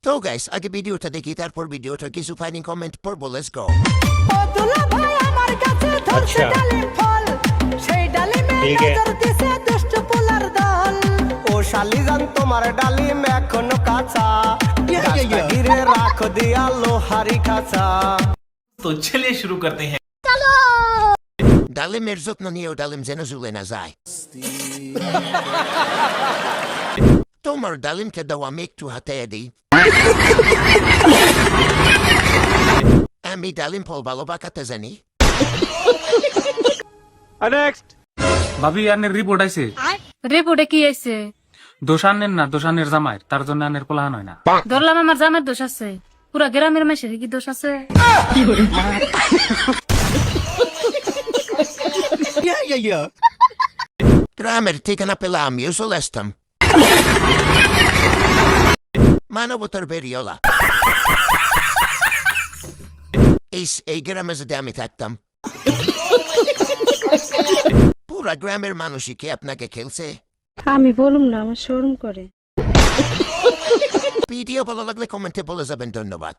তো গাইস আগে ভিডিওটা দেখি তারপর ভিডিওটা কিছু ফাইনিং কমেন্ট পড়বো লেটস গো ও দুলা ভাই আমার কাছে ধরছে আচ্ছা। ডালিম ফল সেই ডালিমে ঠিক আছে। নজর দিছে দুষ্ট পোলার দল ও শালিজান তোমার ডালিম এখনো কাঁচা গাছটা ঘিরে রাখো দিয়া লোহারি খাঁচা तो चलिए शुरू करते हैं। ডালিমের যত্ন নিয়েও ডালিম যেন ঝুলে না যায় তোমার ডালিমকে দাও আমি একটু হাতে দিই আমি ডালিম ফল ভালো পাকাতে জানি ভাবি আনের রিপোর্ট আইছে রিপোর্টে কি আইছে? দোষানের না দোষানের জামাইয়ের তার জন্য আনের পোলাহান হয় না ধরলাম আমার জামার দোষ আছে, পুরা গ্রামের মাসের কি দোষ আছে? গ্রামের ঠিকানা পেলে আমিও চলে আসতাম মানবতার বেরিওলা এই গ্রামে যদি আমি থাকতাম পুরা গ্রামের মানুষই কি আপনাকে খেলছে আমি বলুম না, আমার শরম করে। ভিডিও ভালো লাগলে কমেন্টে বলে যাবেন ধন্যবাদ।